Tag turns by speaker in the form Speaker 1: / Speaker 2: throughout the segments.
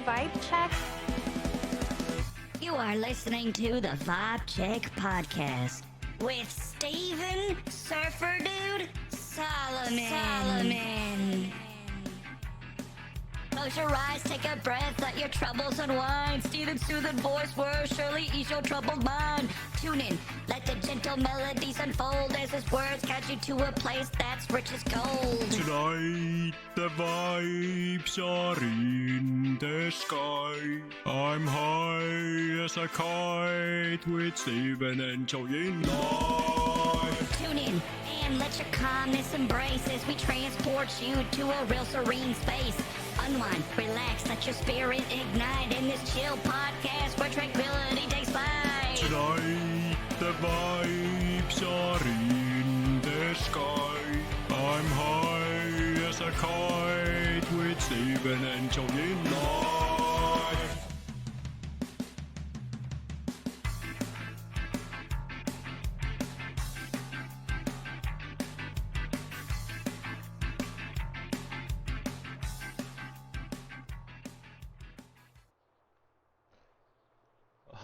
Speaker 1: Vibe Check.
Speaker 2: You are listening to the Vibe Check Podcast with Steven, Surfer Dude, Solomon. Close your eyes, take a breath, let your troubles unwind. Steven's soothing voice will surely ease your troubled mind. Tune in, let the gentle melodies unfold as his words catch you to a place that's rich as gold.
Speaker 3: Tonight the vibes are in the sky. I'm high as a kite with Steven enjoying life.
Speaker 2: Tune in and let your calmness embrace as we transport you to a real serene space. Unwind, relax, let your spirit ignite in this chill podcast where tranquility takes flight.
Speaker 3: Tonight the vibes are in the sky. I'm high as a kite with Steven enjoying life.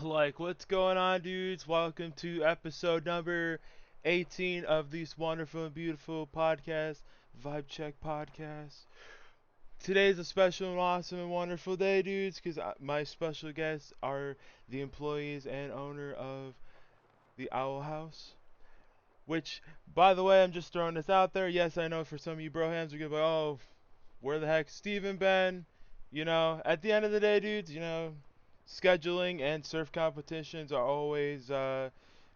Speaker 4: Like, what's going on, dudes? Welcome to episode number 18 of this wonderful and beautiful podcast, Vibe Check Podcast. Today's a special and awesome and wonderful day, dudes, because my special guests are the employees and owner of the Owl House. Which, by the way, I'm just throwing this out there. Yes, I know for some of you brohams are gonna be like, oh, where the heck's Steven been? You know, at the end of the day, dudes, scheduling and surf competitions are always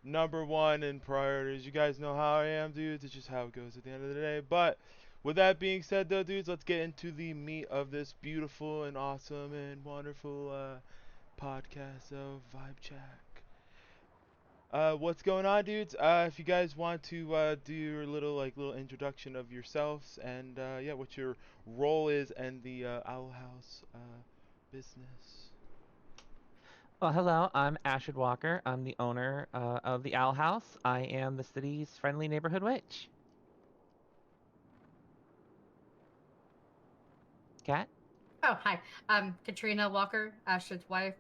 Speaker 4: number one in priorities. You guys know how I am, dudes. It's just how it goes at the end of the day. But with that being said, though, dudes, let's get into the meat of this beautiful and awesome and wonderful podcast of Vibe Check. What's going on, dudes? If you guys want to do your little introduction of yourselves and yeah, what your role is in the Owl House business.
Speaker 5: Well, hello, I'm Ashwood Walker. I'm the owner of the Owl House. I am the city's friendly neighborhood witch. Cat?
Speaker 1: Oh, hi. I'm Katrina Walker, Ashton's wife,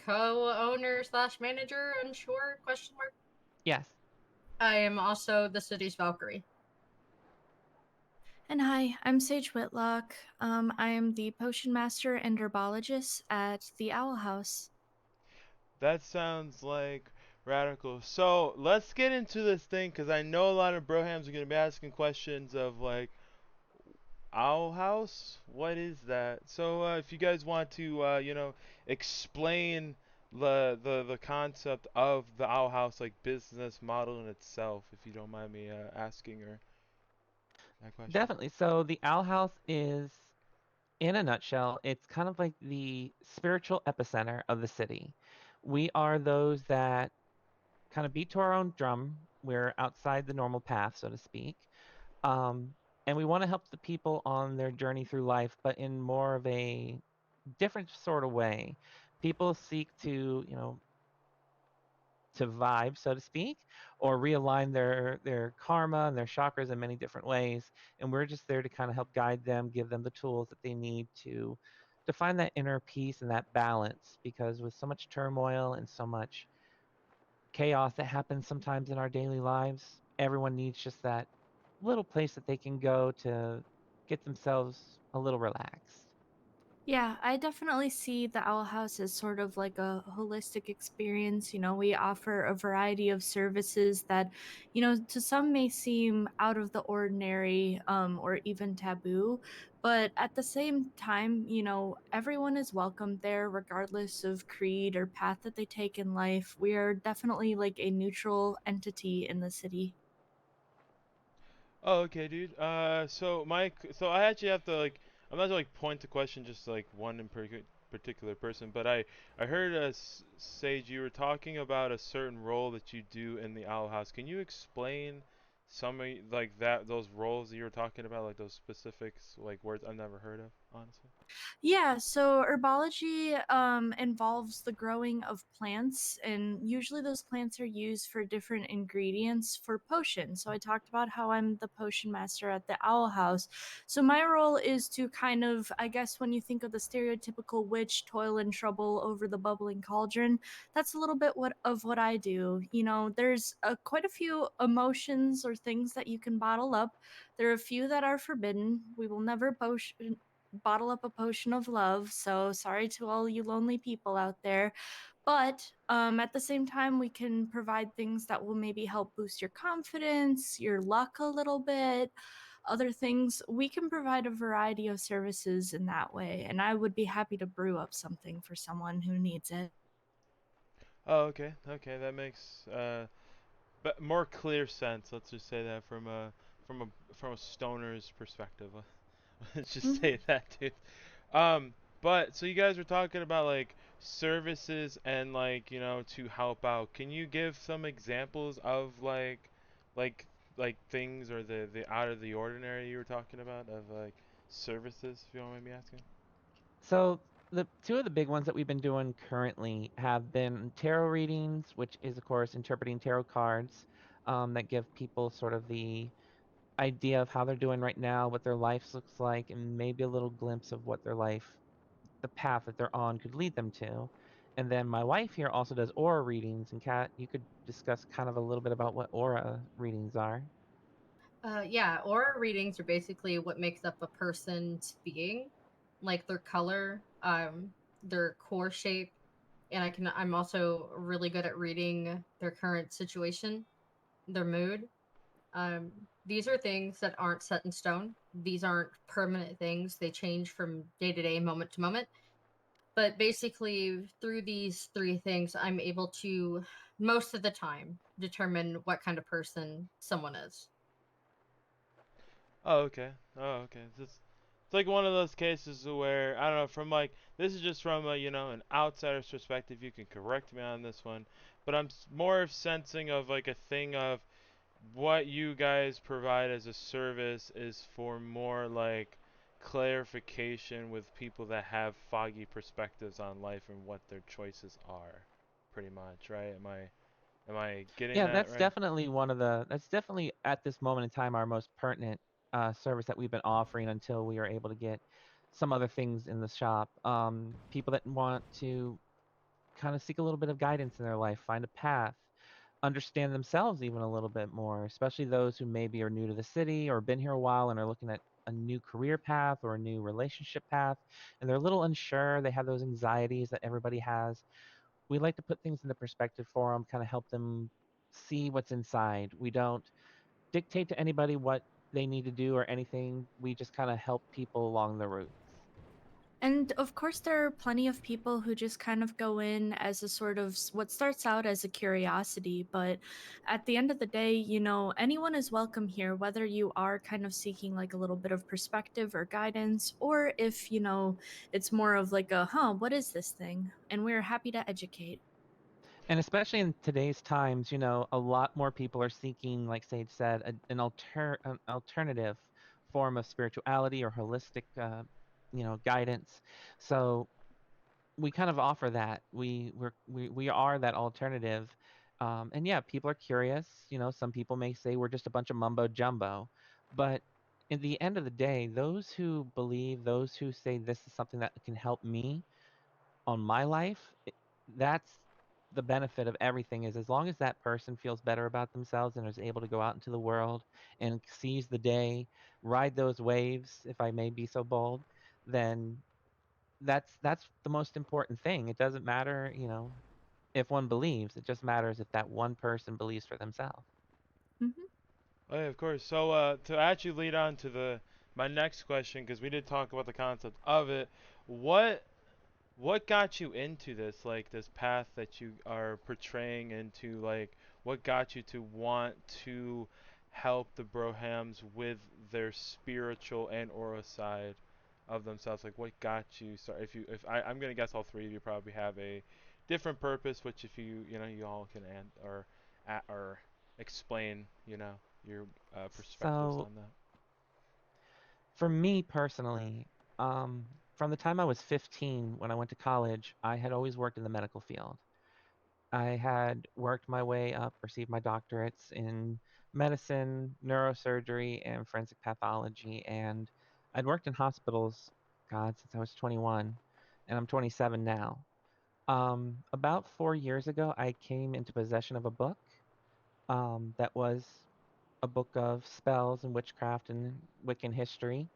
Speaker 1: co-owner slash manager, unsure, question mark.
Speaker 5: Yes.
Speaker 1: I am also the city's Valkyrie.
Speaker 6: And hi, I'm Sage Whitlock. I am the potion master and herbologist at the Owl House.
Speaker 4: That sounds like radical. So let's get into this thing, because I know a lot of brohams are going to be asking questions of like, Owl House? What is that? So if you guys want to, explain the concept of the Owl House, like business model in itself, if you don't mind me asking her that question.
Speaker 5: Definitely. So the Owl House is, in a nutshell, it's kind of like the spiritual epicenter of the city. We are those that kind of beat to our own drum. We're outside the normal path, so to speak. And we want to help the people on their journey through life, but in more of a different sort of way. People seek to vibe, so to speak, or realign their karma and their chakras in many different ways. And we're just there to kind of help guide them, give them the tools that they need to find that inner peace and that balance. Because with so much turmoil and so much chaos that happens sometimes in our daily lives, everyone needs just that little place that they can go to get themselves a little relaxed.
Speaker 6: Yeah, I definitely see the Owl House as sort of like a holistic experience. We offer a variety of services that, to some may seem out of the ordinary, or even taboo. But at the same time, everyone is welcome there, regardless of creed or path that they take in life. We are definitely like a neutral entity in the city.
Speaker 4: Oh, okay, dude. So I actually have to like, I'm not to like point the question just like one in particular person, but I heard Sage, you were talking about a certain role that you do in the Owl House. Can you explain some of like those roles that you were talking about, like those specifics, like words I've never heard of? honestly.
Speaker 6: Yeah, so herbology involves the growing of plants, and usually those plants are used for different ingredients for potions. So I talked about how I'm the potion master at the Owl House. So my role is to kind of, I guess, when you think of the stereotypical witch toil and trouble over the bubbling cauldron, that's a little bit what I do. You know, there's quite a few emotions or things that you can bottle up. There are a few that are forbidden. We will never bottle up a potion of love. So sorry to all you lonely people out there. But at the same time, we can provide things that will maybe help boost your confidence, your luck a little bit, other things. We can provide a variety of services in that way. And I would be happy to brew up something for someone who needs it.
Speaker 4: Oh, okay, okay, that makes but more clear sense. Let's just say that from a stoner's perspective. Let's just
Speaker 6: Mhm.
Speaker 4: say that, dude. Um, but so you guys were talking about like services and like to help out. Can you give some examples of like like things or the out of the ordinary you were talking about of like services, if you don't mind me asking?
Speaker 5: So the two of the big ones that we've been doing currently have been tarot readings, which is of course interpreting tarot cards that give people sort of the idea of how they're doing right now, what their life looks like, and maybe a little glimpse of what their life, the path that they're on, could lead them to. And then my wife here also does aura readings, and Kat, you could discuss kind of a little bit about what aura readings are.
Speaker 1: Yeah, aura readings are basically what makes up a person's being, like their color, their core shape, and I'm also really good at reading their current situation, their mood. These are things that aren't set in stone. These aren't permanent things. They change from day to day, moment to moment. But basically, through these three things, I'm able to, most of the time, determine what kind of person someone is.
Speaker 4: Oh, okay. Oh, okay. It's like one of those cases where I don't know. From like this is just from a an outsider's perspective. You can correct me on this one, but I'm more of sensing of like a thing of what you guys provide as a service is for more like clarification with people that have foggy perspectives on life and what their choices are, pretty much, right? Am I getting
Speaker 5: Yeah,
Speaker 4: that right?
Speaker 5: that's definitely at this moment in time our most pertinent service that we've been offering until we are able to get some other things in the shop. People that want to kind of seek a little bit of guidance in their life, find a path, understand themselves even a little bit more, especially those who maybe are new to the city or been here a while and are looking at a new career path or a new relationship path, and they're a little unsure. They have those anxieties that everybody has. We like to put things into perspective for them, kind of help them see what's inside. We don't dictate to anybody what they need to do or anything. We just kind of help people along the route.
Speaker 6: And of course, there are plenty of people who just kind of go in as a sort of what starts out as a curiosity. But at the end of the day, you know, anyone is welcome here, whether you are kind of seeking like a little bit of perspective or guidance, or if, you know, it's more of like a, huh, what is this thing? And we're happy to educate.
Speaker 5: And especially in today's times, a lot more people are seeking, like Sage said, an alternative form of spirituality or holistic, guidance. So we kind of offer that. We are that alternative. And yeah, people are curious. Some people may say we're just a bunch of mumbo jumbo, but in the end of the day, those who believe, those who say this is something that can help me on my life, that's the benefit of everything, is as long as that person feels better about themselves and is able to go out into the world and seize the day, ride those waves, if I may be so bold, then that's the most important thing. It doesn't matter, if one believes. It just matters if that one person believes for themselves.
Speaker 6: Hmm.
Speaker 4: Oh, yeah, of course. So, to actually lead on to the my next question, because we did talk about the concept of it, what what got you into this, like this path that you are portraying into, like what got you to want to help the Brohams with their spiritual and aura side of themselves? Like, what got you? Sorry, if I'm gonna guess all three of you probably have a different purpose, which if you all can or explain, your perspectives
Speaker 5: So
Speaker 4: on that.
Speaker 5: for me personally, From the time I was 15 when I went to college, I had always worked in the medical field. I had worked my way up, received my doctorates in medicine, neurosurgery, and forensic pathology. And I'd worked in hospitals, God, since I was 21, and I'm 27 now. About 4 years ago, I came into possession of a book that was a book of spells and witchcraft and Wiccan history.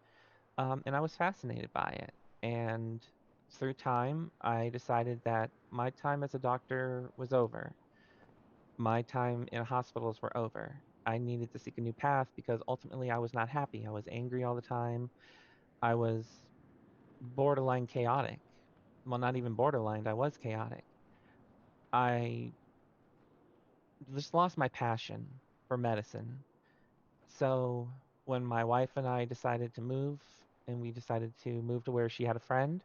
Speaker 5: And I was fascinated by it. And through time, I decided that my time as a doctor was over. My time in hospitals were over. I needed to seek a new path because ultimately I was not happy. I was angry all the time. I was borderline chaotic. Well, not even borderline, I was chaotic. I just lost my passion for medicine. So when my wife and I decided to move, and we decided to move to where she had a friend,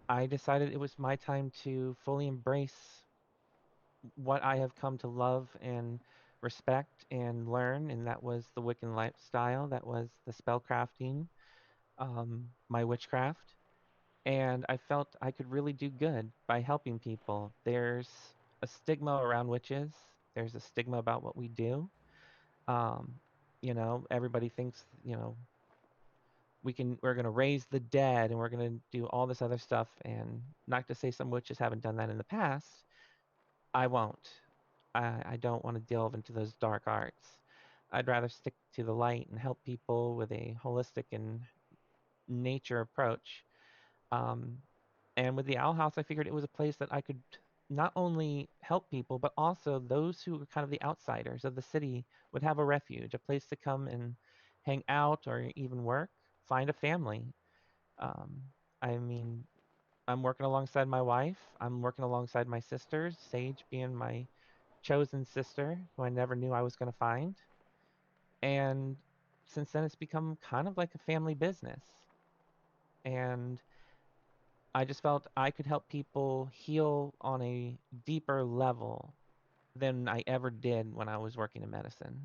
Speaker 5: I decided it was my time to fully embrace what I have come to love and respect and learn, and that was the Wiccan lifestyle, that was the spellcrafting, my witchcraft, and I felt I could really do good by helping people. There's a stigma around witches. There's a stigma about what we do. Um, everybody thinks, we're gonna raise the dead and we're gonna do all this other stuff. And not to say some witches haven't done that in the past, I won't. I don't want to delve into those dark arts. I'd rather stick to the light and help people with a holistic and nature approach. Um, and with the Owl House, I figured it was a place that I could not only help people, but also those who were kind of the outsiders of the city would have a refuge, a place to come and hang out or even work, find a family. Um, I mean, I'm working alongside my wife. I'm working alongside my sisters, Sage being my chosen sister, who I never knew I was going to find. And since then, it's become kind of like a family business. And I just felt I could help people heal on a deeper level than I ever did when I was working in medicine.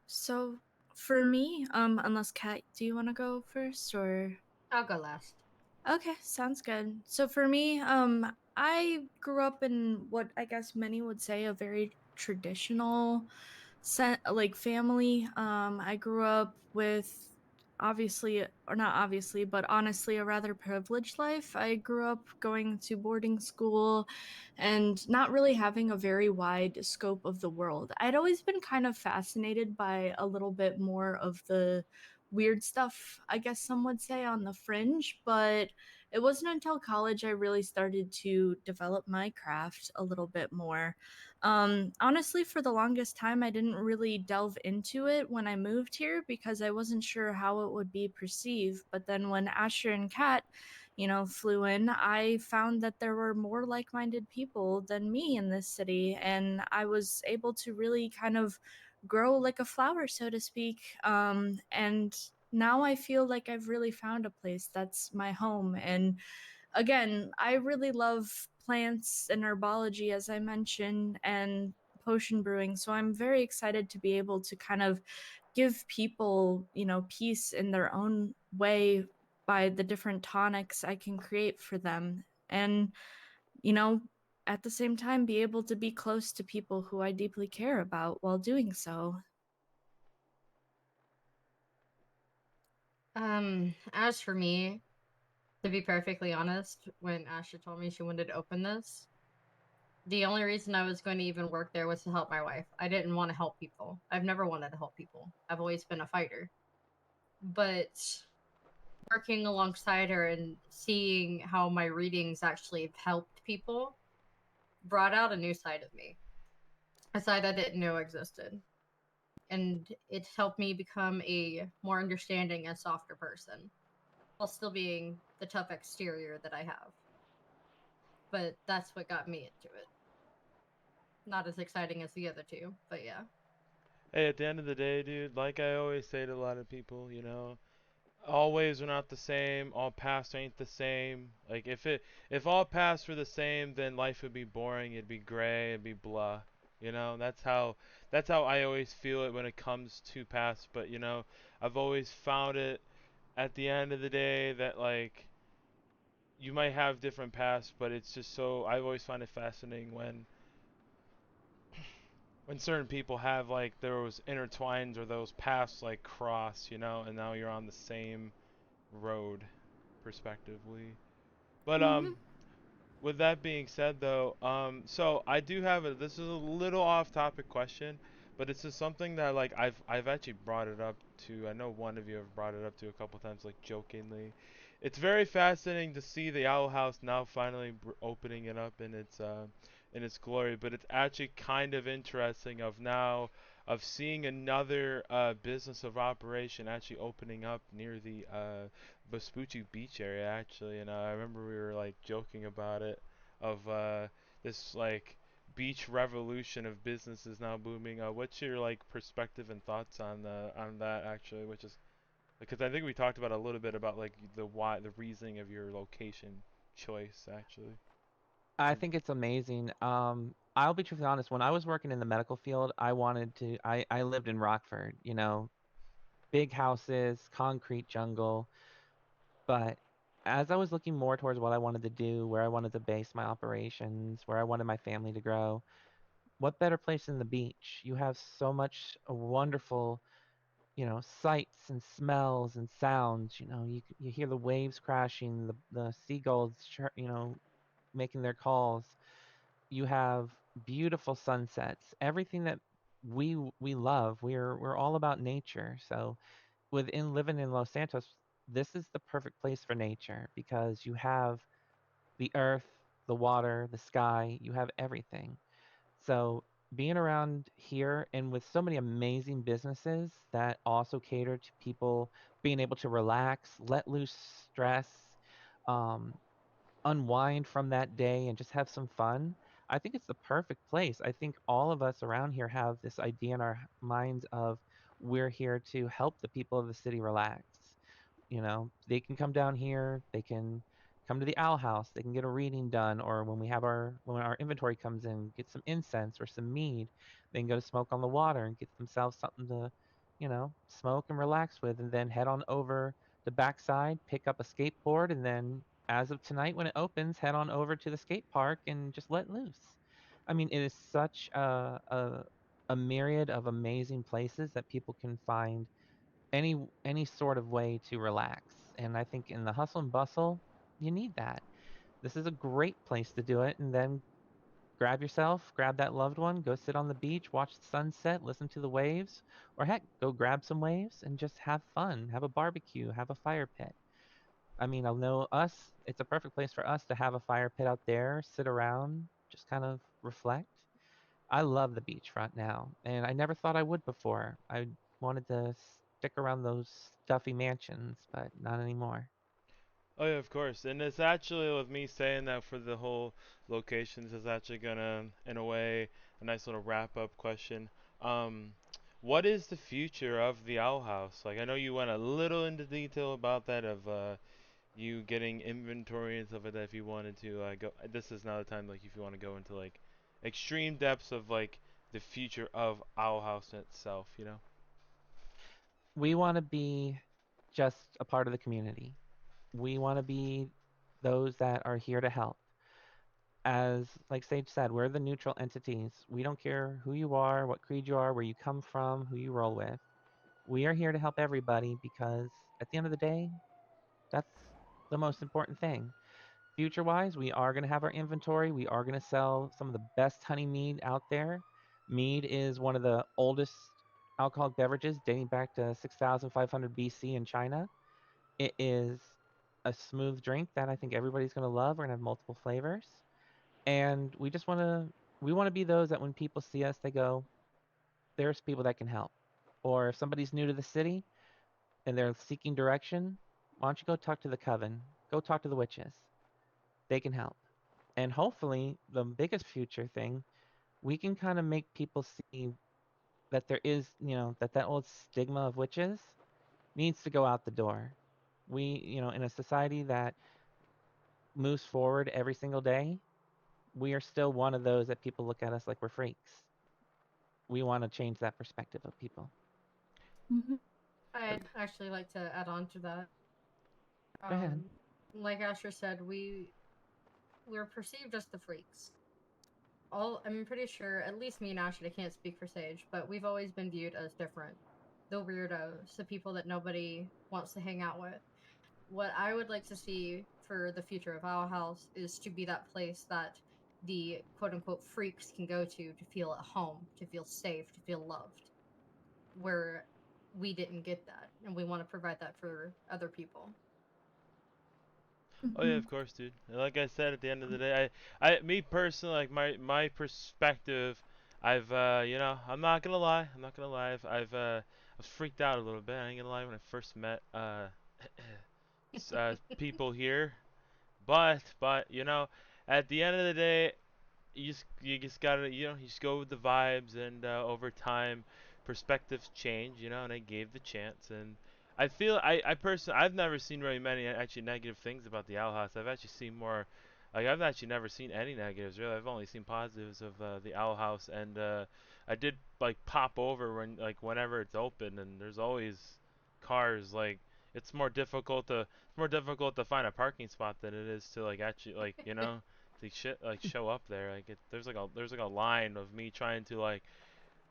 Speaker 6: So for me, unless Kat, do you want to go first or?
Speaker 1: I'll go last.
Speaker 6: Okay, sounds good. So for me, I grew up in what I guess many would say a very traditional like family. I grew up with obviously, or not obviously, but honestly, a rather privileged life. I grew up going to boarding school and not really having a very wide scope of the world. I'd always been kind of fascinated by a little bit more of the weird stuff, I guess some would say, on the fringe, but it wasn't until college I really started to develop my craft a little bit more. Honestly, for the longest time, I didn't really delve into it when I moved here because I wasn't sure how it would be perceived. But then when Asher and Kat, flew in, I found that there were more like minded people than me in this city. And I was able to really kind of grow like a flower, so to speak. And now I feel like I've really found a place that's my home. And again, I really love plants and herbology, as I mentioned, and potion brewing. So I'm very excited to be able to kind of give people, peace in their own way by the different tonics I can create for them. And, you know, at the same time, be able to be close to people who I deeply care about while doing so.
Speaker 1: As for me, to be perfectly honest, when Asha told me she wanted to open this, the only reason I was going to even work there was to help my wife. I didn't want to help people. I've never wanted to help people. I've always been a fighter. But working alongside her and seeing how my readings actually have helped people brought out a new side of me, a side I didn't know existed. And it's helped me become a more understanding and softer person while still being the tough exterior that I have. But that's what got me into it. Not as exciting as the other two, but yeah.
Speaker 4: Hey, at the end of the day, dude, like I always say to a lot of people, all waves are not the same, all paths ain't the same. Like if all paths were the same, then life would be boring, it'd be gray, it'd be blah. That's that's how I always feel it when it comes to past. But you know, I've always found it at the end of the day that like you might have different paths, but it's just so I always find it fascinating when certain people have like those intertwines or those paths like cross, you know, and now you're on the same road, perspectively. But
Speaker 6: Hmm.
Speaker 4: with that being said, though, so I do have a. This is a little off-topic question, but it's just something that like I've actually brought it up to. I know one of you have brought it up to a couple times, like jokingly. It's very fascinating to see the Owl House now finally opening it up in its glory, but it's actually kind of interesting of now of seeing another business of operation actually opening up near the Vespucci Beach area actually, and I remember we were like joking about it of this like beach revolution of businesses now booming. What's your like perspective and thoughts on that actually? Which is because I think we talked about a little bit about like the reasoning of your location choice actually.
Speaker 5: I think it's amazing. I'll be truthfully honest. When I was working in the medical field, I wanted to. I lived in Rockford. You know, big houses, concrete jungle. But as I was looking more towards what I wanted to do, where I wanted to base my operations, where I wanted my family to grow, what better place than the beach? You have so much wonderful, sights and smells and sounds. You hear the waves crashing, the seagulls, making their calls. You have beautiful sunsets. Everything that we love. We're all about nature. So within living in Los Santos, this is the perfect place for nature because you have the earth, the water, the sky, you have everything. So being around here and with so many amazing businesses that also cater to people being able to relax, let loose stress, um, unwind from that day and just have some fun. I think it's the perfect place. I think all of us around here have this idea in our minds of we're here to help the people of the city relax. They can come down here, they can come to the owl house, they can get a reading done, or when our inventory comes in, get some incense or some mead. They can go to smoke on the water and get themselves something to, smoke and relax with, and then head on over the backside, pick up a skateboard, and then as of tonight when it opens, head on over to the skate park and just let loose. I mean, it is such a myriad of amazing places that people can find any sort of way to relax. And I think in the hustle and bustle, you need that. This is a great place to do it. And then grab yourself, grab that loved one, go sit on the beach, watch the sunset, listen to the waves, or heck, go grab some waves and just have fun. Have a barbecue, have a fire pit. I mean, I know us, it's a perfect place for us to have a fire pit out there, sit around, just kind of reflect. I love the beachfront now, and I never thought I would before. I wanted to stick around those stuffy mansions, but not anymore.
Speaker 4: Oh yeah, of course. And it's actually with me saying that for the whole locations is actually gonna, in a way, a nice little wrap up question. Um, what is the future of the Owl House? Like I know you went a little into detail about that of you getting inventory and stuff like that if you wanted to go. This is now the time like if you want to go into like extreme depths of like the future of Owl House itself, you know?
Speaker 5: We want to be just a part of the community. We want to be those that are here to help. As like Sage said, we're the neutral entities. We don't care who you are, what creed you are, where you come from, who you roll with. We are here to help everybody because at the end of the day, that's the most important thing. Future wise, we are going to have our inventory. We are going to sell some of the best honey mead out there. Mead is one of the oldest alcoholic beverages dating back to 6500 BC in China. It is a smooth drink that I think everybody's going to love. We're going to have multiple flavors. And we want to be those that when people see us, they go, there's people that can help. Or if somebody's new to the city and they're seeking direction, why don't you go talk to the coven? Go talk to the witches. They can help. And hopefully, the biggest future thing, we can kind of make people see that there is, that old stigma of witches needs to go out the door. We, in a society that moves forward every single day, we are still one of those that people look at us like we're freaks. we want to change that perspective of people.
Speaker 6: Mm-hmm.
Speaker 1: I'd actually like to add on to that.
Speaker 5: Go ahead.
Speaker 1: Like Asher said, we're perceived as the freaks. I'm pretty sure, at least me and Asher, I can't speak for Sage, but we've always been viewed as different. The weirdos, the people that nobody wants to hang out with. What I would like to see for the future of our house is to be that place that the quote unquote freaks can go to feel at home, to feel safe, to feel loved. Where we didn't get that, and we want to provide that for other people.
Speaker 4: Oh yeah,
Speaker 6: Mm-hmm.
Speaker 4: of course, dude. And like I said, at the end of the day, me personally, like my perspective, you know, I'm not gonna lie, I was freaked out a little bit. I ain't gonna lie when I first met people here, but you know, at the end of the day, you just gotta you just go with the vibes, and over time perspectives change, you know, and I gave the chance. And I personally, I've never seen really many actually negative things about the Owl House. I've actually seen more, like I've actually never seen any negatives really. I've only seen positives of the Owl House. And I did like pop over whenever it's open, and there's always cars. Like it's more difficult to find a parking spot than it is to like actually like, you know, to show up there. Like there's like a line of me trying to like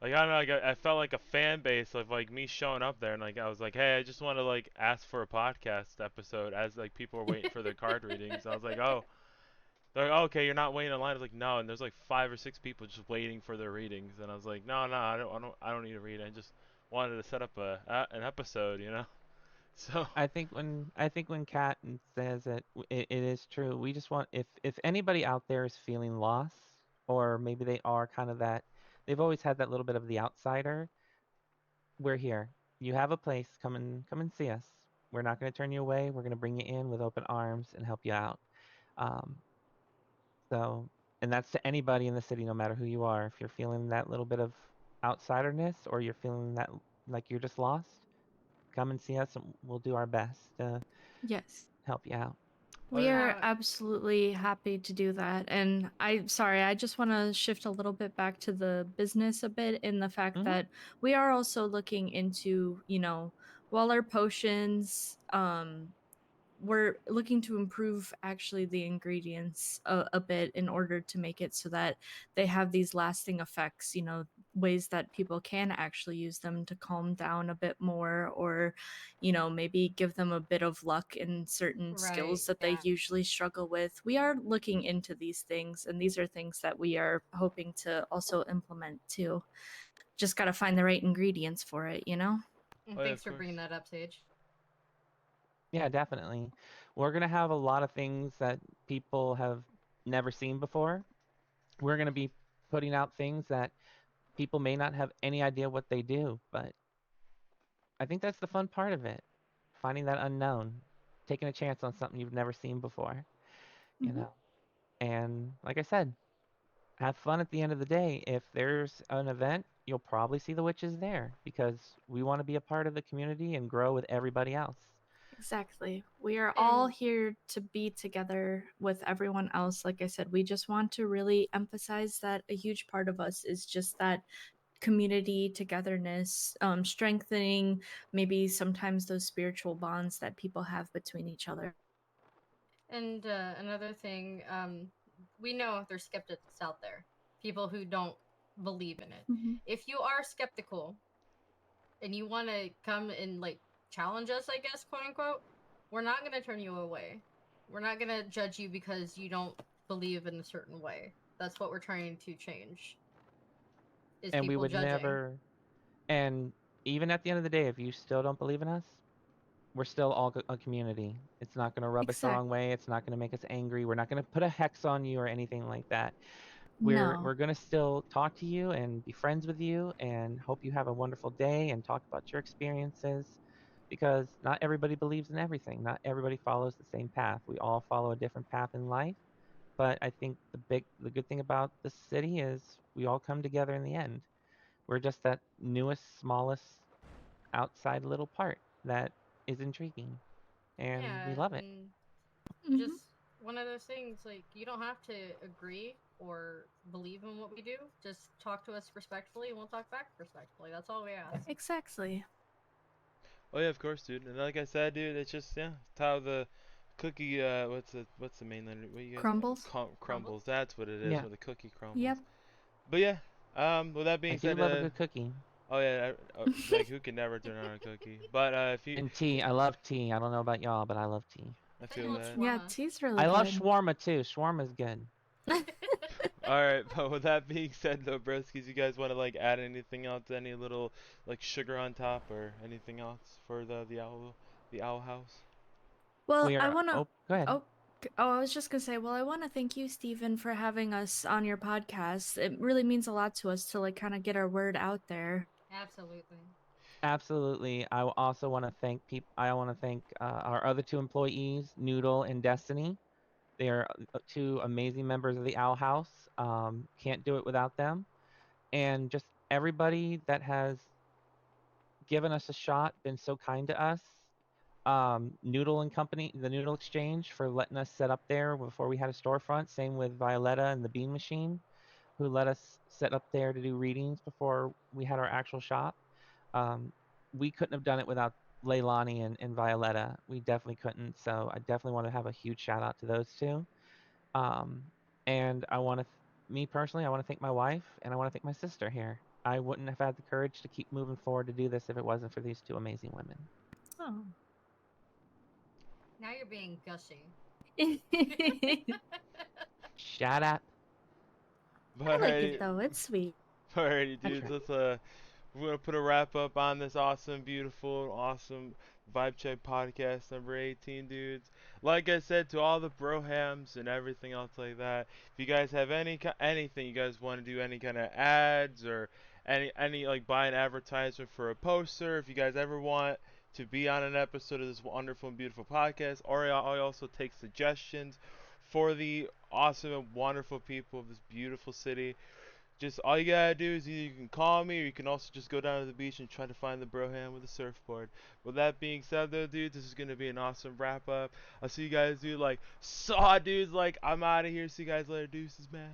Speaker 4: I don't know, like I felt like a fan base of like me showing up there, and like I was like, hey, I just want to like ask for a podcast episode, as like people were waiting for their card readings. I was like, oh, they're like, oh, okay, you're not waiting in line. I was like, no, and there's like 5 or 6 people just waiting for their readings, and I was like, no, I don't need a read. I just wanted to set up an episode, you know. So
Speaker 5: I think when Kat says it, it is true. We just want, if anybody out there is feeling lost, or maybe they are kind of that, they've always had that little bit of the outsider. We're here. You have a place. Come and see us. We're not going to turn you away. We're going to bring you in with open arms and help you out. Um, so, and that's to anybody in the city, no matter who you are. If you're feeling that little bit of outsiderness, or you're feeling that like you're just lost, come and see us, and we'll do our best to
Speaker 6: Yes.
Speaker 5: help you out.
Speaker 4: oh
Speaker 6: We
Speaker 4: yeah,
Speaker 6: are
Speaker 1: Uh,
Speaker 6: absolutely happy to do that. And I just want to shift a little bit back to the business a bit, in the fact
Speaker 5: Hmm.
Speaker 6: that we are also looking into, while our potions, we're looking to improve actually the ingredients a bit in order to make it so that they have these lasting effects, ways that people can actually use them to calm down a bit more, or maybe give them a bit of luck in certain
Speaker 1: right,
Speaker 6: skills that they
Speaker 1: yeah.
Speaker 6: usually struggle with. We are looking into these things, and these are things that we are hoping to also implement too. Just got to find the right ingredients for it.
Speaker 1: And
Speaker 4: oh yeah,
Speaker 1: thanks
Speaker 4: of
Speaker 1: for
Speaker 4: course.
Speaker 1: bringing that up, Sage.
Speaker 5: Yeah, definitely. We're gonna have a lot of things that people have never seen before. We're gonna be putting out things that people may not have any idea what they do, but I think that's the fun part of it. Finding that unknown, taking a chance on something you've never seen before, you
Speaker 6: Hmm.
Speaker 5: know. And like I said, have fun at the end of the day. If there's an event, you'll probably see the witches there, because we want to be a part of the community and grow with everybody else.
Speaker 6: Exactly. We are all
Speaker 1: And
Speaker 6: here to be together with everyone else. Like I said, we just want to really emphasize that a huge part of us is just that community togetherness, strengthening maybe sometimes those spiritual bonds that people have between each other.
Speaker 1: another thing, we know there's skeptics out there, people who don't believe in it.
Speaker 6: Mhm.
Speaker 1: If you are skeptical and you want to come and like challenge us, I guess, quote unquote, we're not gonna turn you away. We're not gonna judge you because you don't believe in a certain way. That's what we're trying to change. Is
Speaker 5: And we
Speaker 1: people
Speaker 5: would
Speaker 1: judging?
Speaker 5: never, and even at the end of the day, if you still don't believe in us, we're still all a community. It's not going to rub us the wrong
Speaker 6: Exactly.
Speaker 5: way. It's not going to make us angry. We're not going to put a hex on you or anything like that. We're
Speaker 6: No.
Speaker 5: going to still talk to you and be friends with you, and hope you have a wonderful day and talk about your experiences, because not everybody believes in everything. Not everybody follows the same path. We all follow a different path in life. But I think the good thing about the city is we all come together in the end. We're just that newest, smallest, outside little part that is intriguing, and we
Speaker 1: Yeah,
Speaker 5: love it.
Speaker 1: and
Speaker 6: Hmm.
Speaker 1: just one of those things, like, you don't have to agree or believe in what we do, just talk to us respectfully and we'll talk back respectfully. That's all we ask.
Speaker 6: Exactly.
Speaker 4: Oh yeah, of course, dude. And like I said, dude, it's just it's how the cookie what's the main letter? What you guys
Speaker 6: Crumbles.
Speaker 4: crumbles. That's what it is,
Speaker 5: Yeah.
Speaker 4: where the cookie crumbles.
Speaker 6: Yep.
Speaker 4: But yeah, with that
Speaker 5: I
Speaker 4: being
Speaker 5: do
Speaker 4: said,
Speaker 5: love a good cookie.
Speaker 4: oh yeah, like who can never turn on a cookie? But if you,
Speaker 5: And tea. I love tea. I don't know about y'all, but I love tea.
Speaker 4: I
Speaker 1: I thought you
Speaker 4: feel
Speaker 1: loved
Speaker 4: that.
Speaker 6: Yeah,
Speaker 1: shawarma.
Speaker 6: tea's really
Speaker 5: I
Speaker 6: good.
Speaker 5: love shawarma too. Shawarma's good.
Speaker 4: All right, but with that being said, though, broskies, you guys want to like add anything else, any little like sugar on top or anything else for the owl house?
Speaker 6: Well,
Speaker 5: We
Speaker 6: I
Speaker 5: are.
Speaker 6: want to.
Speaker 5: Oh, go ahead.
Speaker 6: I was just gonna say. Well, I want to thank you, Stephen, for having us on your podcast. It really means a lot to us to like kind of get our word out there.
Speaker 1: Absolutely.
Speaker 5: Absolutely. I also want to thank people. I want to thank our other two employees, Noodle and Destiny. They are two amazing members of the Owl House. Can't do it without them. And just everybody that has given us a shot, been so kind to us. Noodle and Company, the Noodle Exchange, for letting us set up there before we had a storefront. Same with Violetta and the Bean Machine, who let us set up there to do readings before we had our actual shop. Um, we couldn't have done it without Leilani and Violetta. We definitely couldn't. So I definitely want to have a huge shout out to those two. Um, and I want to, me personally, I want to thank my wife and I want to thank my sister here. I wouldn't have had the courage to keep moving forward to do this if it wasn't for these two amazing women.
Speaker 6: Oh.
Speaker 1: Now you're being gushy.
Speaker 5: Shut up.
Speaker 6: I like
Speaker 4: Alrighty,
Speaker 6: it though. It's sweet.
Speaker 4: alrighty,
Speaker 5: I
Speaker 4: dudes.
Speaker 5: try.
Speaker 4: We're gonna put a wrap up on this awesome, beautiful, awesome Vibe Check podcast number 18, dudes. Like I said, to all the brohams and everything else like that, if you guys have anything you guys want to do, any kind of ads or any like buy an advertisement for a poster, if you guys ever want to be on an episode of this wonderful and beautiful podcast, or I also take suggestions for the awesome and wonderful people of this beautiful city. Just all you gotta do is either you can call me or you can also just go down to the beach and try to find the broham with a surfboard. With that being said though, dudes, this is gonna be an awesome wrap up. I'll see you guys, dude. Like, dudes. Like, I'm out of here. See you guys later. Deuces, man.